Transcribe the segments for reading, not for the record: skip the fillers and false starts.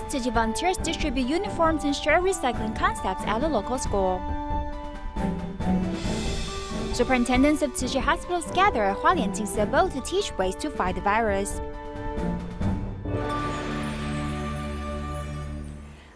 Tzu Chi volunteers distribute uniforms and share recycling concepts at a local school. Superintendents of Tzu Chi hospitals gather at Hualien Jing Si Abode to teach ways to fight the virus.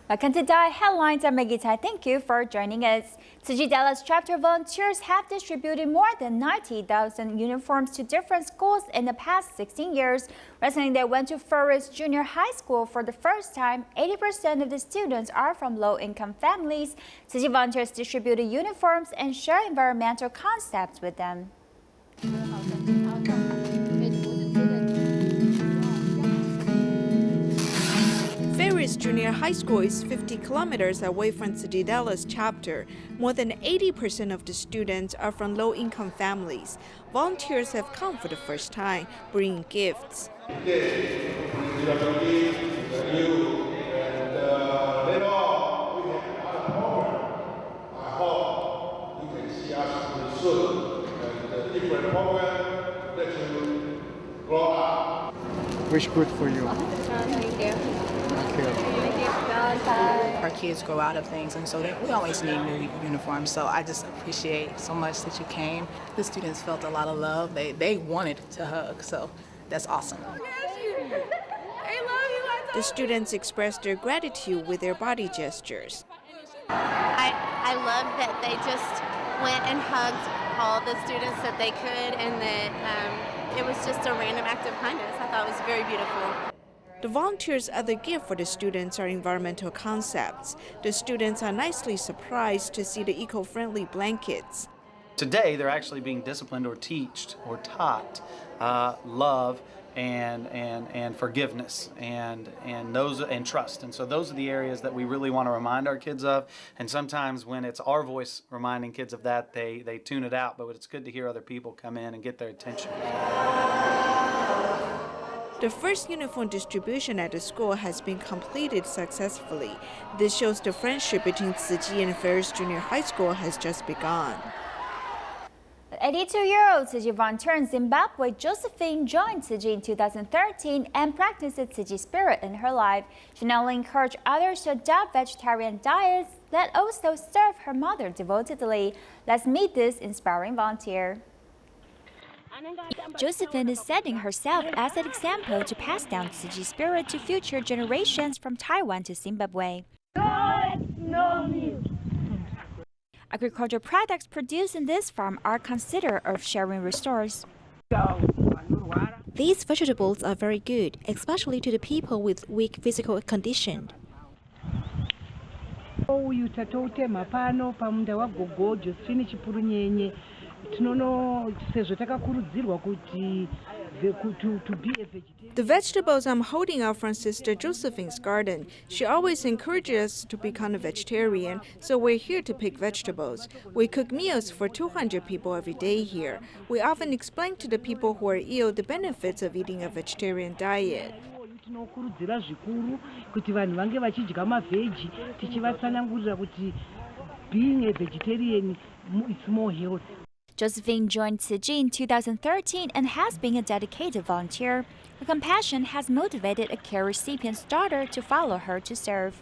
Welcome to DaAi Headlines. I'm Maggie Tsai. Thank you for joining us. Tzu Chi Dallas Chapter volunteers have distributed more than 90,000 uniforms to different schools in the past 16 years. Recently, they went to Ferris Junior High School for the first time. 80% of the students are from low-income families. Tzu Chi volunteers distributed uniforms and share environmental concepts with them. Ferris Junior High School is 50 kilometers away from Tzu Chi Dallas Chapter. More than 80% of the students are from low-income families. Volunteers have come for the first time, bringing gifts. Wish good for you. Thank you. Our kids grow out of things, and so we always need new uniforms. So I just appreciate so much that you came. The students felt a lot of love. They wanted to hug, so that's awesome. The students expressed their gratitude with their body gestures. I love that they just went and hugged all the students that they could, and that it was just a random act of kindness. I thought it was very beautiful. The volunteers' other gift for the students are environmental concepts. The students are nicely surprised to see the eco-friendly blankets. Today, they're actually being disciplined or taught love and forgiveness and trust. And so those are the areas that we really want to remind our kids of. And sometimes when it's our voice reminding kids of that, they tune it out. But it's good to hear other people come in and get their attention. The first uniform distribution at the school has been completed successfully. This shows the friendship between Tzu Chi and Ferris Junior High School has just begun. 82-year-old Tzu Chi volunteer in Zimbabwe, Josephine, joined Tzu Chi in 2013 and practiced the Tzu Chi spirit in her life. She not only encouraged others to adopt vegetarian diets, but also serve her mother devotedly. Let's meet this inspiring volunteer. Josephine is setting herself as an example to pass down Tzu Chi spirit to future generations from Taiwan to Zimbabwe. Agricultural products produced in this farm are considered earth-sharing resources. These vegetables are very good, especially to the people with weak physical condition. The vegetables I'm holding are from Sister Josephine's garden. She always encourages us to become a vegetarian, so we're here to pick vegetables. We cook meals for 200 people every day here. We often explain to the people who are ill the benefits of eating a vegetarian diet. Being a vegetarian is more healthy. Josephine joined Tzu Chi in 2013 and has been a dedicated volunteer. Her compassion has motivated a care recipient's daughter to follow her to serve.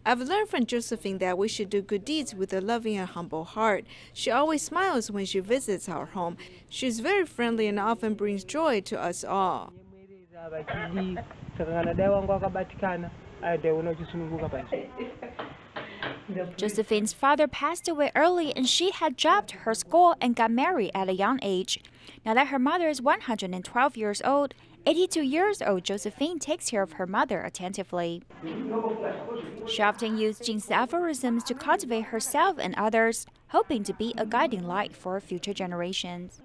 I've learned from Josephine that we should do good deeds with a loving and humble heart. She always smiles when she visits our home. She's very friendly and often brings joy to us all. Josephine's father passed away early and she had dropped her school and got married at a young age. Now that her mother is 112 years old, 82 years old Josephine takes care of her mother attentively. She often used Jing Si aphorisms to cultivate herself and others, hoping to be a guiding light for future generations.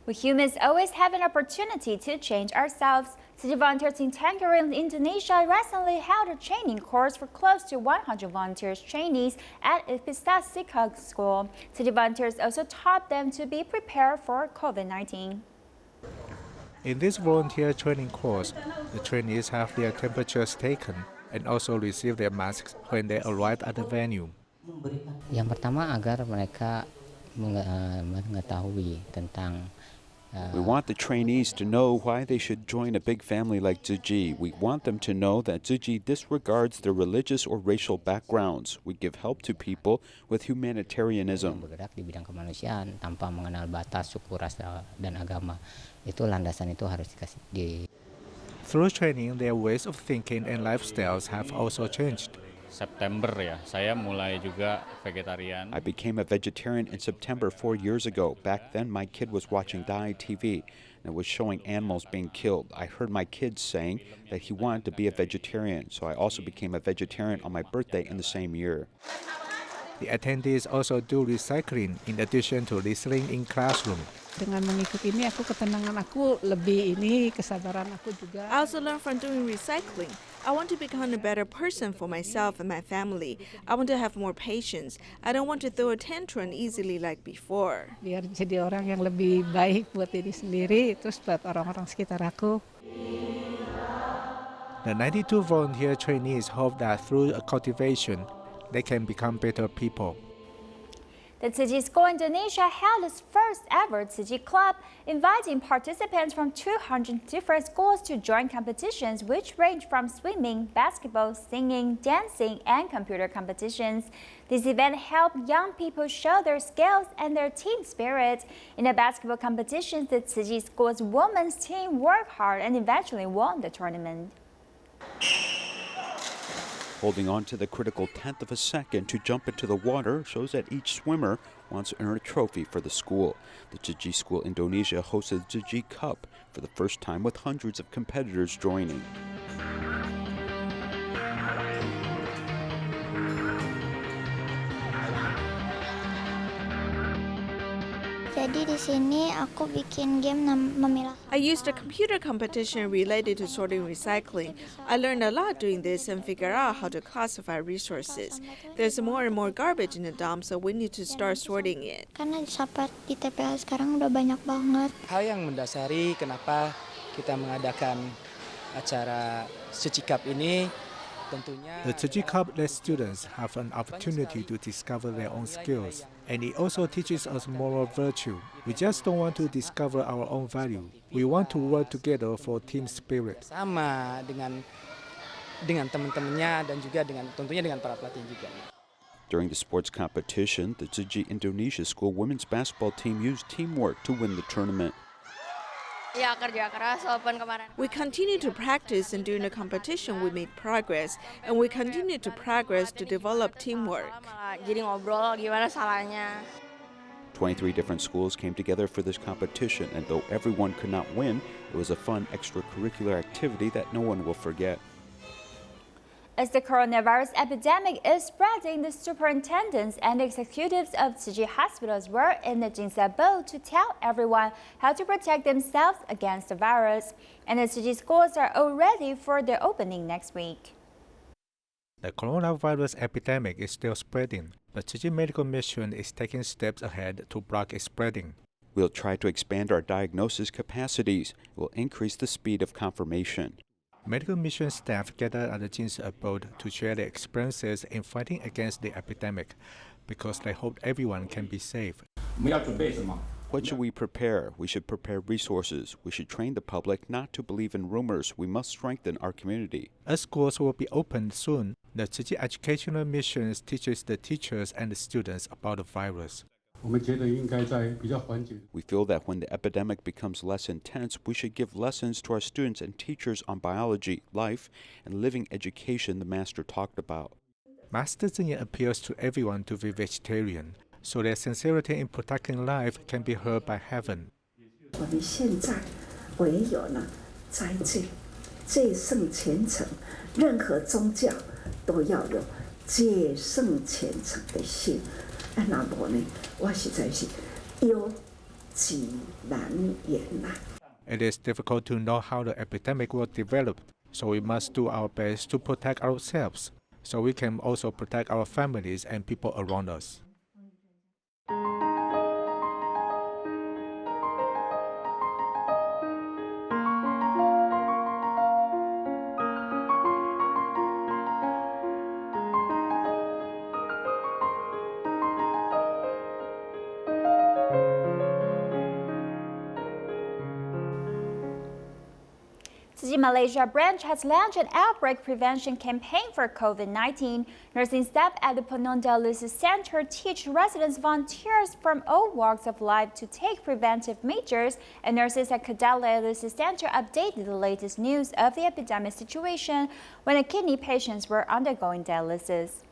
We humans always have an opportunity to change ourselves. Tzu Chi volunteers in Tangerine, Indonesia recently held a training course for close to 100 volunteers trainees at Ipista Sikha School. Tzu Chi volunteers also taught them to be prepared for COVID-19. In this volunteer training course, the trainees have their temperatures taken and also receive their masks when they arrive at the venue. Yang pertama agar mereka mengetahui tentang We want the trainees to know why they should join a big family like Tzu Chi. We want them to know that Tzu Chi disregards their religious or racial backgrounds. We give help to people with humanitarianism. bergerak di bidang kemanusiaan tanpa mengenal batas suku, ras, dan agama. Itu landasan itu harus dikasih. Through training, their ways of thinking and lifestyles have also changed. September ya, saya mulai juga vegetarian. I became a vegetarian in September 4 years ago. Back then, my kid was watching DaAi TV, and it was showing animals being killed. I heard my kid saying that he wanted to be a vegetarian, so I also became a vegetarian on my birthday in the same year. The attendees also do recycling in addition to listening in classroom. Dengan mengikuti ini ketenangan aku lebih kesabaran aku juga. I also learned from doing recycling. I want to become a better person for myself and my family. I want to have more patience. I don't want to throw a tantrum easily like before. Biar jadi orang yang lebih baik buat diri sendiri, terus buat orang-orang sekitar aku. The 92 volunteer trainees hope that through cultivation, they can become better people. The Tzu Chi School Indonesia held its first ever Tzu Chi Club, inviting participants from 200 different schools to join competitions which range from swimming, basketball, singing, dancing, and computer competitions. This event helped young people show their skills and their team spirit. In the basketball competitions, the Tzu Chi School's women's team worked hard and eventually won the tournament. Holding on to the critical tenth of a second to jump into the water shows that each swimmer wants to earn a trophy for the school. The Tzu Chi School Indonesia hosted the Tzu Chi Cup for the first time with hundreds of competitors joining. Jadi di sini aku bikin game memilah. I used a computer competition related to sorting recycling. I learned a lot doing this and figured out how to classify resources. There's more and more garbage in the dump, so we need to start sorting it. Karena sampah di TPA sekarang udah banyak banget. Hal yang mendasari kenapa kita mengadakan acara Tzu Chi Cup ini tentunya The Tzu Chi Cup lets students have an opportunity to discover their own skills, and it also teaches us moral virtue. We just don't want to discover our own value. We want to work together for team spirit. Sama dengan teman-temannya dan juga tentunya dengan para pelatih juga. During the sports competition, the Tzu Chi Indonesia School women's basketball team used teamwork to win the tournament. Ya, kerja keras walaupun kemarin. We continue to practice, and during the competition we made progress, and we continue to progress to develop teamwork. Jadi ngobrol gimana salahnya. 23 different schools came together for this competition, and though everyone could not win, it was a fun extracurricular activity that no one will forget. As the coronavirus epidemic is spreading, the superintendents and executives of Tzu Chi hospitals were in the Jing Si Abode to tell everyone how to protect themselves against the virus. And the Tzu Chi schools are all ready for their opening next week. The coronavirus epidemic is still spreading, but Tzu Chi Medical Mission is taking steps ahead to block its spreading. We'll try to expand our diagnosis capacities. We'll increase the speed of confirmation. Medical mission staff gathered at the Jing Si Abode to share their experiences in fighting against the epidemic, because they hope everyone can be safe. What should we prepare? We should prepare resources. We should train the public not to believe in rumors. We must strengthen our community. As schools will be opened soon, the Tzu Chi Educational Mission teaches the teachers and the students about the virus. We feel that when the epidemic becomes less intense, we should give lessons to our students and teachers on biology, life, and living education the Master talked about. Master Zeng appeals to everyone to be vegetarian, so their sincerity in protecting life can be heard by heaven. 我们现在唯有呢，在戒圣虔诚，任何宗教都要有戒圣虔诚的心。那么呢，我实在是忧己难言呐。It is difficult to know how the epidemic will develop, so we must do our best to protect ourselves, so we can also protect our families and people around us. Tzu Chi Malaysia branch has launched an outbreak prevention campaign for COVID-19. Nursing staff at the Penang Dialysis Center teach residents volunteers from all walks of life to take preventive measures, and nurses at Kadal Dialysis Center updated the latest news of the epidemic situation when the kidney patients were undergoing dialysis.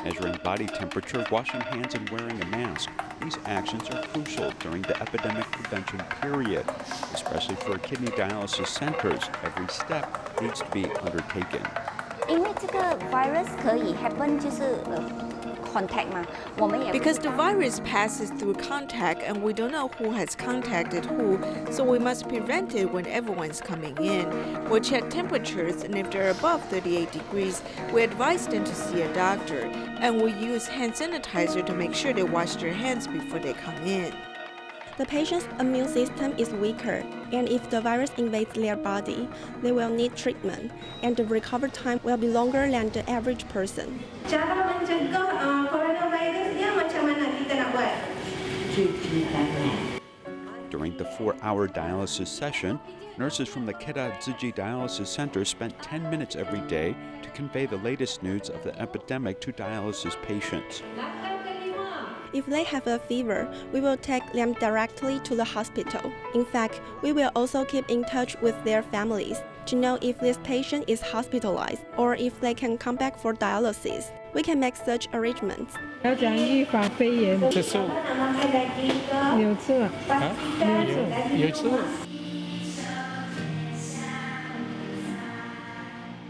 Measuring body temperature, washing hands, and wearing a mask. These actions are crucial during the epidemic prevention period, especially for kidney dialysis centers. Every step needs to be undertaken. 因为这个 virus 可以 happen 就是 contact 嘛，我们也 Because the virus passes through contact and we don't know who has contacted who, so we must prevent it when everyone's coming in. We'll check temperatures, and if they're above 38 degrees, we advise them to see a doctor. And we use hand sanitizer to make sure they wash their hands before they come in. The patient's immune system is weaker, and if the virus invades their body, they will need treatment, and the recovery time will be longer than the average person. Cara mencegah coronavirusnya macam mana kita nak buat? Cuci tangan. During the 4-hour dialysis session, nurses from the Kedah Tzu Chi Dialysis Center spent 10 minutes every day to convey the latest news of the epidemic to dialysis patients. If they have a fever, we will take them directly to the hospital. In fact, we will also keep in touch with their families to know if this patient is hospitalized or if they can come back for dialysis. We can make such arrangements. 要讲预防肺炎。这是有吃啊？有吃。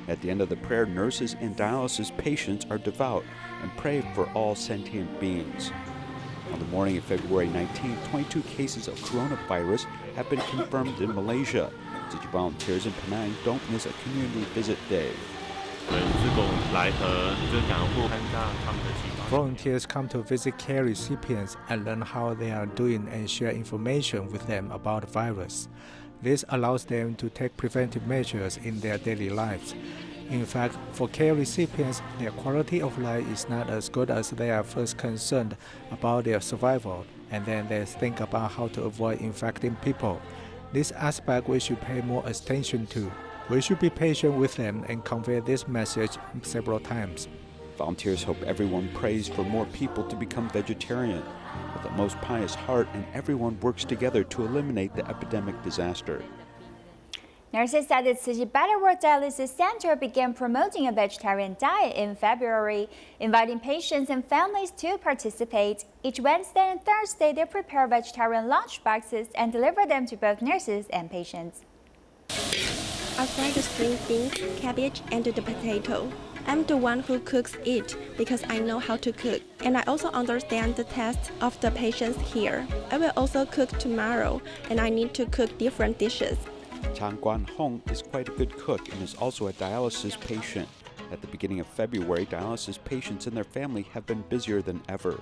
At the end of the prayer, nurses and dialysis patients are devout and pray for all sentient beings. On the morning of February 19, 22 cases of coronavirus have been confirmed in Malaysia. Tzu Chi volunteers in Penang don't miss a community visit day. Volunteers come to visit care recipients and learn how they are doing and share information with them about the virus. This allows them to take preventive measures in their daily lives. In fact, for care recipients, their quality of life is not as good as they are first concerned about their survival, and then they think about how to avoid infecting people. This aspect we should pay more attention to. We should be patient with them and convey this message several times. Volunteers hope everyone prays for more people to become vegetarian with the most pious heart, and everyone works together to eliminate the epidemic disaster. Nurses at the Tzu Chi Butterworth Dialysis Center began promoting a vegetarian diet in February, inviting patients and families to participate. Each Wednesday and Thursday, they prepare vegetarian lunch boxes and deliver them to both nurses and patients. I fry the string beans, cabbage, and the potato. I'm the one who cooks it because I know how to cook, and I also understand the taste of the patients here. I will also cook tomorrow, and I need to cook different dishes. Chang Guan Hong is quite a good cook and is also a dialysis patient. At the beginning of February, dialysis patients and their family have been busier than ever.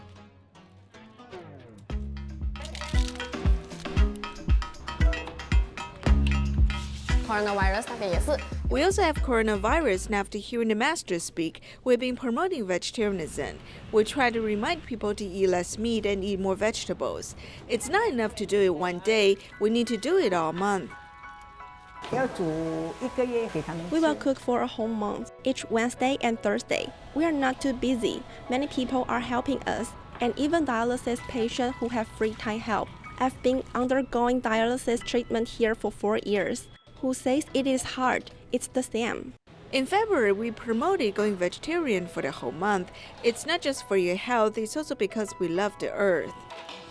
We also have coronavirus, and after hearing the master speak, we've been promoting vegetarianism. We try to remind people to eat less meat and eat more vegetables. It's not enough to do it one day, we need to do it all month. We will cook for a whole month, each Wednesday and Thursday. We are not too busy. Many people are helping us, and even dialysis patients who have free time help. I've been undergoing dialysis treatment here for 4 years. Who says it is hard? It's the same. In February, we promoted going vegetarian for the whole month. It's not just for your health, it's also because we love the earth.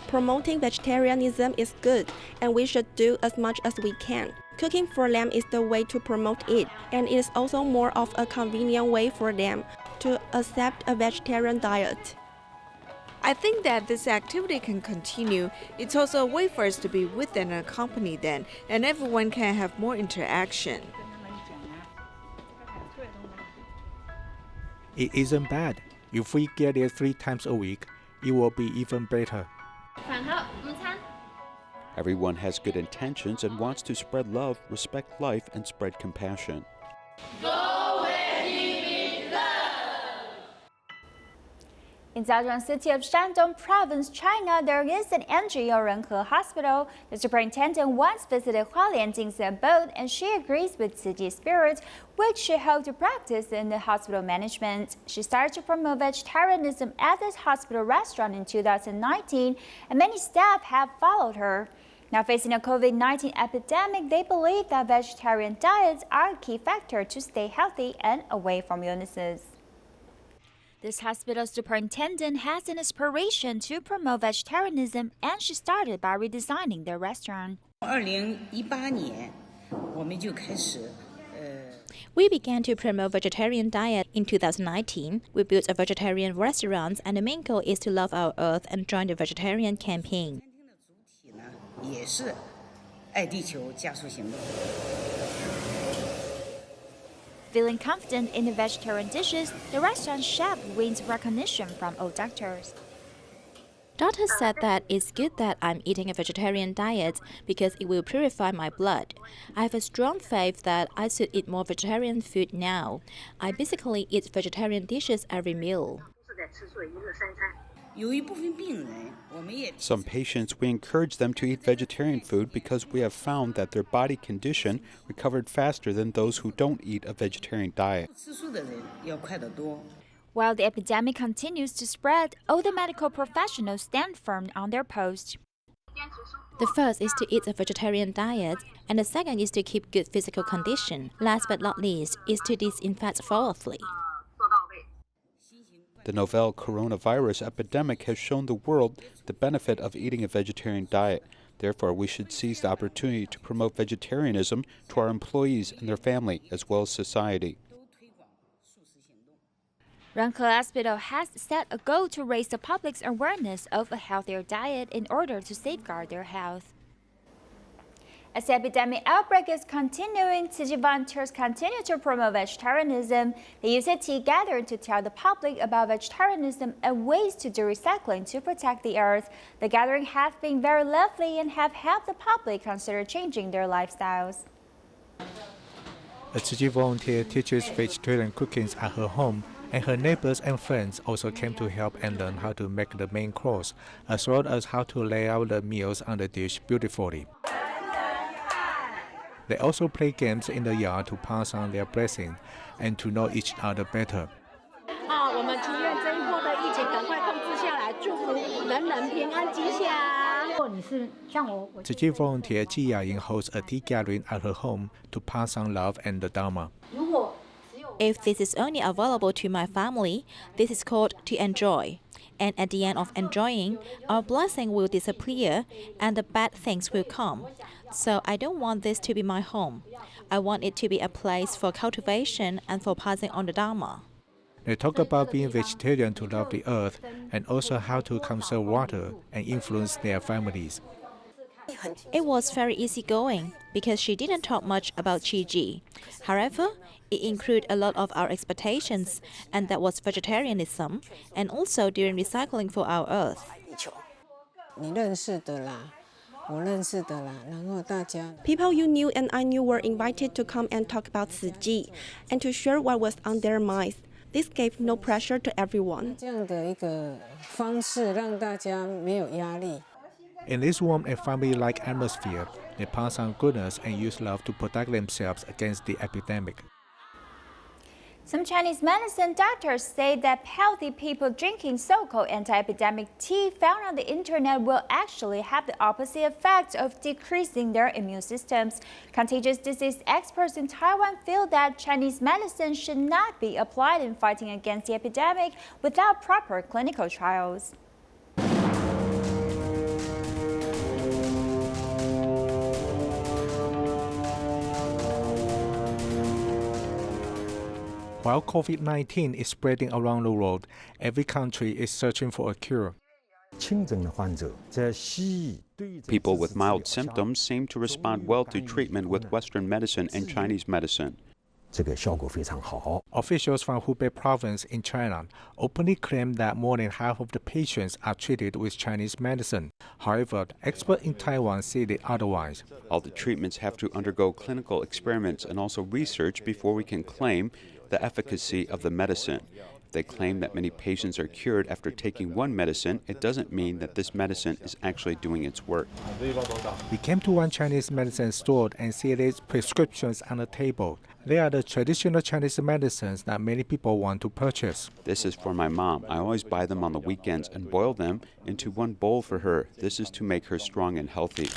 Promoting vegetarianism is good, and we should do as much as we can. Cooking for them is the way to promote it, and it is also more of a convenient way for them to accept a vegetarian diet. I think that this activity can continue. It's also a way for us to be with and accompany them, and everyone can have more interaction. It isn't bad. If we get it 3 times a week, it will be even better. Everyone has good intentions and wants to spread love, respect life, and spread compassion. In Zhejiang City of Shandong Province, China, there is an NGO Renhe Hospital. The superintendent once visited Hualien Jing Si Abode, and she agrees with Tzu Chi spirit, which she hoped to practice in the hospital management. She started to promote vegetarianism at this hospital restaurant in 2019, and many staff have followed her. Now facing a COVID-19 epidemic, they believe that vegetarian diets are a key factor to stay healthy and away from illnesses. This hospital superintendent has an aspiration to promote vegetarianism, and she started by redesigning their restaurant. We began to promote vegetarian diet in 2019. We built a vegetarian restaurant, and the main goal is to love our earth and join the vegetarian campaign. Feeling confident in the vegetarian dishes, the restaurant chef wins recognition from all doctors. Doctors said that it's good that I'm eating a vegetarian diet because it will purify my blood. I have a strong faith that I should eat more vegetarian food now. I basically eat vegetarian dishes every meal. Some patients, we encourage them to eat vegetarian food because we have found that their body condition recovered faster than those who don't eat a vegetarian diet. While the epidemic continues to spread, all the medical professionals stand firm on their post. The first is to eat a vegetarian diet, and the second is to keep good physical condition. Last but not least is to disinfect thoroughly. The novel coronavirus epidemic has shown the world the benefit of eating a vegetarian diet. Therefore, we should seize the opportunity to promote vegetarianism to our employees and their family, as well as society. Renhe Hospital has set a goal to raise the public's awareness of a healthier diet in order to safeguard their health. As the epidemic outbreak is continuing, Tzu Chi volunteers continue to promote vegetarianism. They use a tea gathering to tell the public about vegetarianism and ways to do recycling to protect the earth. The gathering have been very lively and have helped the public consider changing their lifestyles. A Tzu Chi volunteer teaches vegetarian cooking at her home, and her neighbors and friends also came to help and learn how to make the main course, as well as how to lay out the meals on the dish beautifully. They also play games in the yard to pass on their blessing and to know each other better. Tzu Chi volunteer Ji Yaying hosts a tea gathering at her home to pass on love and the Dharma. If this is only available to my family, this is called to enjoy. And at the end of enjoying, our blessing will disappear and the bad things will come. So I don't want this to be my home. I want it to be a place for cultivation and for passing on the Dharma. They talk about being vegetarian to love the earth and also how to conserve water and influence their families. It was very easygoing because she didn't talk much about Chi. However, it included a lot of our expectations, and that was vegetarianism, and also doing recycling for our earth. People you knew and I knew were invited to come and talk about Tzu Chi and to share what was on their minds. This gave no pressure to everyone. In this warm and family-like atmosphere, they pass on goodness and use love to protect themselves against the epidemic. Some Chinese medicine doctors say that healthy people drinking so-called anti-epidemic tea found on the internet will actually have the opposite effect of decreasing their immune systems. Contagious disease experts in Taiwan feel that Chinese medicine should not be applied in fighting against the epidemic without proper clinical trials. While COVID-19 is spreading around the world, every country is searching for a cure. People with mild symptoms seem to respond well to treatment with Western medicine and Chinese medicine. Officials from Hubei province in China openly claim that more than half of the patients are treated with Chinese medicine. However, experts in Taiwan say the otherwise. All the treatments have to undergo clinical experiments and also research before we can claim the efficacy of the medicine. They claim that many patients are cured after taking one medicine. It doesn't mean that this medicine is actually doing its work. We came to one Chinese medicine store and see these prescriptions on the table. They are the traditional Chinese medicines that many people want to purchase. This is for my mom. I always buy them on the weekends and boil them into one bowl for her. This is to make her strong and healthy.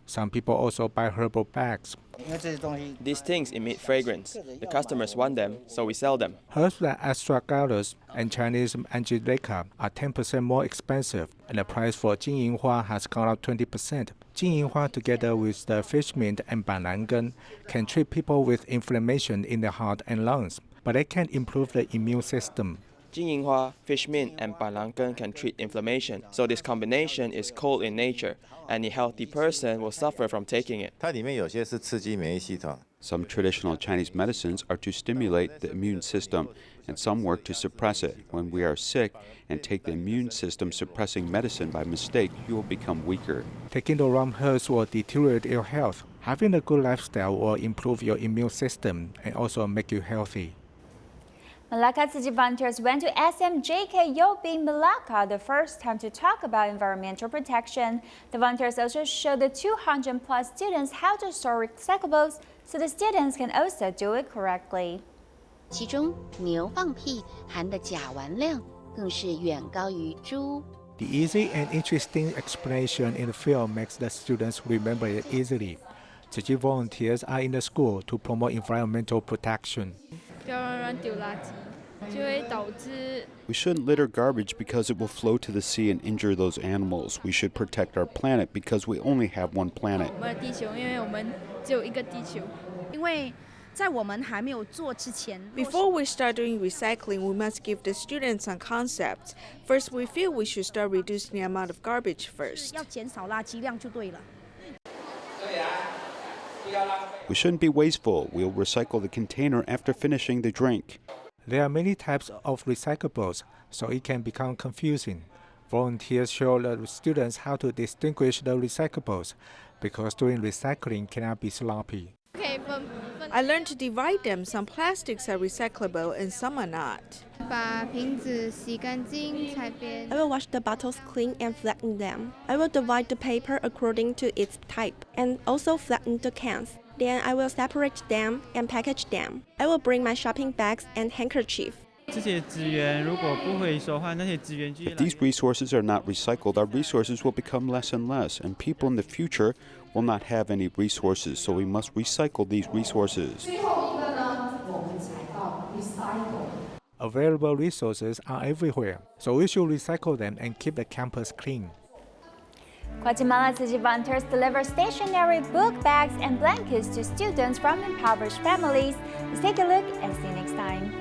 Some people also buy herbal bags. These things emit fragrance. The customers want them, so we sell them. Herbs like astragalus and Chinese angelica are 10% more expensive, and the price for Jingyinghua has gone up 20%. Jingyinghua, together with the fish mint and balangan, can treat people with inflammation in the heart and lungs, but they can improve the immune system. Jingyinghua, fish mint, and balangan can treat inflammation, so this combination is cold in nature. Any healthy person will suffer from taking it. Some traditional Chinese medicines are to stimulate the immune system, and some work to suppress it. When we are sick and take the immune system suppressing medicine by mistake, you will become weaker. Taking the wrong herbs will deteriorate your health. Having a good lifestyle will improve your immune system and also make you healthy. Malacca Tzu Chi volunteers went to SMJK Yobing, Malacca the first time to talk about environmental protection. The volunteers also showed the 200+ students how to store recyclables so the students can also do it correctly. 其中牛放屁含的甲烷量更是远高于猪。 The easy and interesting explanation in the film makes the students remember it easily. Tzu Chi volunteers are in the school to promote environmental protection. We shouldn't litter garbage because it will flow to the sea and injure those animals. We should protect our planet because we only have one planet. Before we start doing recycling, we must give the students some concepts. First, we feel we should start reducing the amount of garbage first. We shouldn't be wasteful. We'll recycle the container after finishing the drink. There are many types of recyclables, so it can become confusing. Volunteers show the students how to distinguish the recyclables, because doing recycling cannot be sloppy. I learned to divide them. Some plastics are recyclable and some are not. I will wash the bottles clean and flatten them. I will divide the paper according to its type and also flatten the cans. Then I will separate them and package them. I will bring my shopping bags and handkerchief. If these resources are not recycled, our resources will become less and less, and people in the future will not have any resources, so we must recycle these resources. Available resources are everywhere, so we should recycle them and keep the campus clean. Guatemala Tzu Chi volunteers deliver stationery, book bags, and blankets to students from impoverished families. Let's take a look and see you next time.